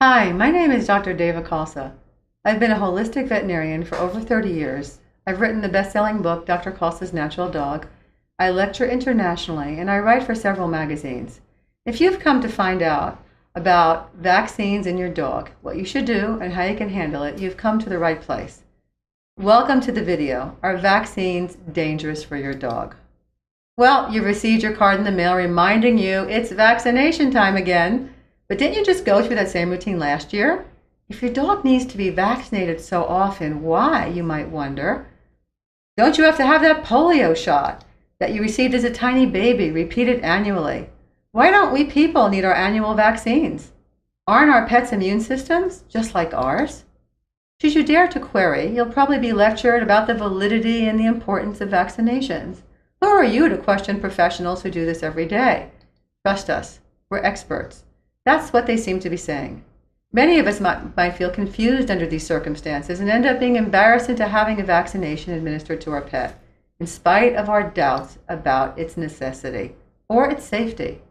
Hi, my name is Dr. Deva Khalsa. I've been a holistic veterinarian for over 30 years. I've written the best-selling book, Dr. Khalsa's Natural Dog. I lecture internationally, and I write for several magazines. If you've come to find out about vaccines in your dog, what you should do, and how you can handle it, you've come to the right place. Welcome to the video. Are vaccines dangerous for your dog? Well, you received your card in the mail reminding you it's vaccination time again. But didn't you just go through that same routine last year? If your dog needs to be vaccinated so often, why, you might wonder? Don't you have to have that polio shot that you received as a tiny baby repeated annually? Why don't we people need our annual vaccines? Aren't our pets' immune systems just like ours? Should you dare to query, you'll probably be lectured about the validity and the importance of vaccinations. Who are you to question professionals who do this every day? Trust us, we're experts. That's what they seem to be saying. Many of us might feel confused under these circumstances and end up being embarrassed into having a vaccination administered to our pet, in spite of our doubts about its necessity or its safety.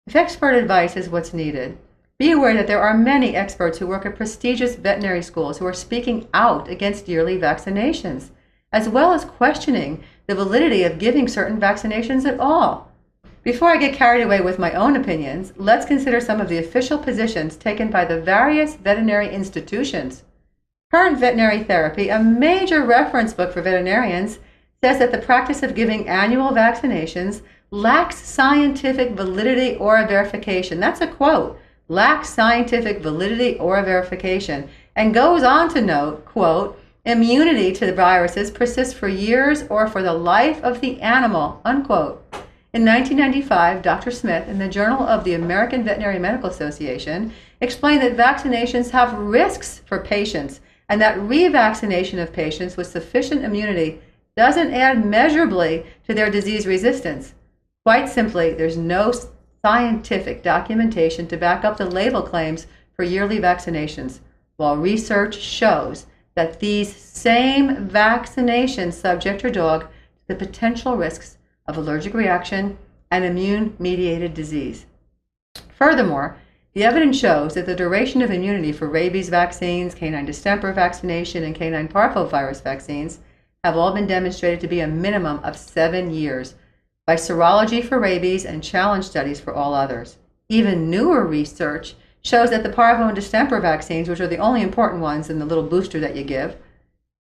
If expert advice is what's needed, be aware that there are many experts who work at prestigious veterinary schools who are speaking out against yearly vaccinations, as well as questioning the validity of giving certain vaccinations at all. Before I get carried away with my own opinions, let's consider some of the official positions taken by the various veterinary institutions. Current Veterinary Therapy, a major reference book for veterinarians, says that the practice of giving annual vaccinations lacks scientific validity or verification. That's a quote, lacks scientific validity or verification, and goes on to note, quote, immunity to the viruses persists for years or for the life of the animal, unquote. In 1995, Dr. Smith, in the Journal of the American Veterinary Medical Association, explained that vaccinations have risks for patients and that revaccination of patients with sufficient immunity doesn't add measurably to their disease resistance. Quite simply, there's no scientific documentation to back up the label claims for yearly vaccinations, while research shows that these same vaccinations subject your dog to the potential risks of allergic reaction and immune-mediated disease. Furthermore, the evidence shows that the duration of immunity for rabies vaccines, canine distemper vaccination, and canine parvovirus vaccines have all been demonstrated to be a minimum of 7 years by serology for rabies and challenge studies for all others. Even newer research shows that the parvo and distemper vaccines, which are the only important ones in the little booster that you give,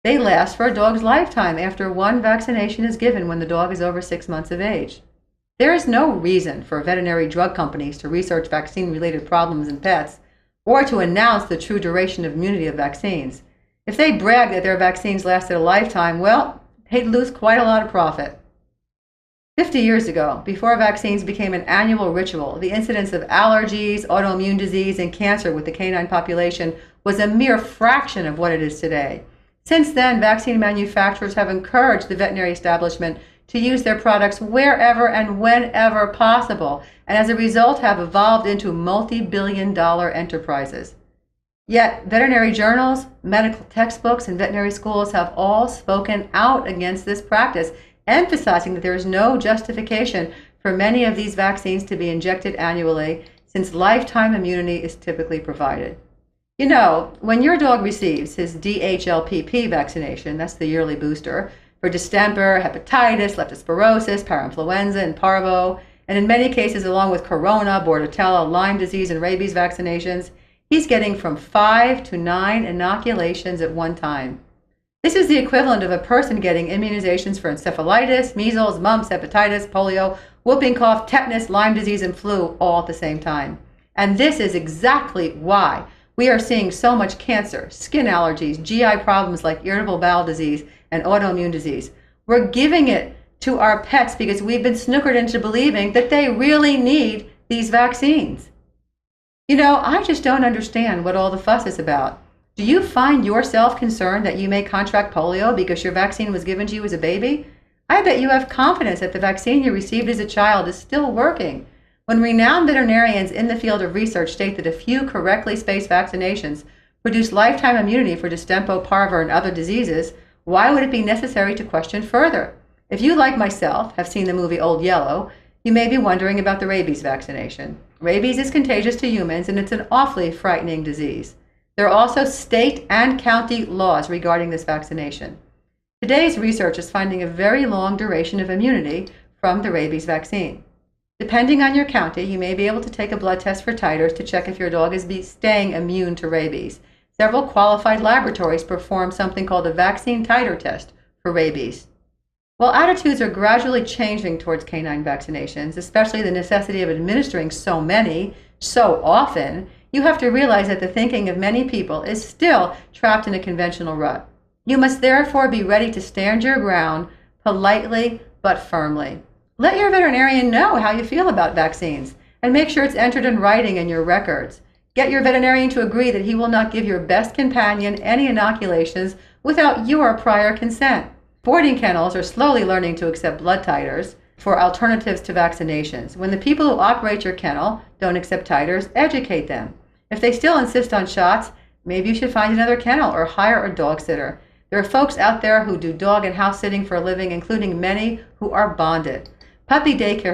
they last for a dog's lifetime after one vaccination is given when the dog is over 6 months of age. There is no reason for veterinary drug companies to research vaccine-related problems in pets or to announce the true duration of immunity of vaccines. If they brag that their vaccines lasted a lifetime, well, they'd lose quite a lot of profit. 50 years ago, before vaccines became an annual ritual, the incidence of allergies, autoimmune disease, and cancer with the canine population was a mere fraction of what it is today. Since then, vaccine manufacturers have encouraged the veterinary establishment to use their products wherever and whenever possible, and as a result have evolved into multi-billion-dollar enterprises. Yet, veterinary journals, medical textbooks, and veterinary schools have all spoken out against this practice, emphasizing that there is no justification for many of these vaccines to be injected annually, since lifetime immunity is typically provided. You know, when your dog receives his DHLPP vaccination, that's the yearly booster, for distemper, hepatitis, leptospirosis, parainfluenza, and parvo, and in many cases along with corona, bordetella, Lyme disease, and rabies vaccinations, he's getting from 5 to 9 inoculations at one time. This is the equivalent of a person getting immunizations for encephalitis, measles, mumps, hepatitis, polio, whooping cough, tetanus, Lyme disease, and flu all at the same time. And this is exactly why we are seeing so much cancer, skin allergies, GI problems like irritable bowel disease and autoimmune disease. We're giving it to our pets because we've been snookered into believing that they really need these vaccines. You know, I just don't understand what all the fuss is about. Do you find yourself concerned that you may contract polio because your vaccine was given to you as a baby? I bet you have confidence that the vaccine you received as a child is still working. When renowned veterinarians in the field of research state that a few correctly spaced vaccinations produce lifetime immunity for distemper, parvo, and other diseases, why would it be necessary to question further? If you, like myself, have seen the movie Old Yellow, you may be wondering about the rabies vaccination. Rabies is contagious to humans, and it's an awfully frightening disease. There are also state and county laws regarding this vaccination. Today's research is finding a very long duration of immunity from the rabies vaccine. Depending on your county, you may be able to take a blood test for titers to check if your dog is staying immune to rabies. Several qualified laboratories perform something called a vaccine titer test for rabies. While attitudes are gradually changing towards canine vaccinations, especially the necessity of administering so many, so often, you have to realize that the thinking of many people is still trapped in a conventional rut. You must therefore be ready to stand your ground politely but firmly. Let your veterinarian know how you feel about vaccines and make sure it's entered in writing in your records. Get your veterinarian to agree that he will not give your best companion any inoculations without your prior consent. Boarding kennels are slowly learning to accept blood titers for alternatives to vaccinations. When the people who operate your kennel don't accept titers, educate them. If they still insist on shots, maybe you should find another kennel or hire a dog sitter. There are folks out there who do dog and house sitting for a living, including many who are bonded. Puppy daycare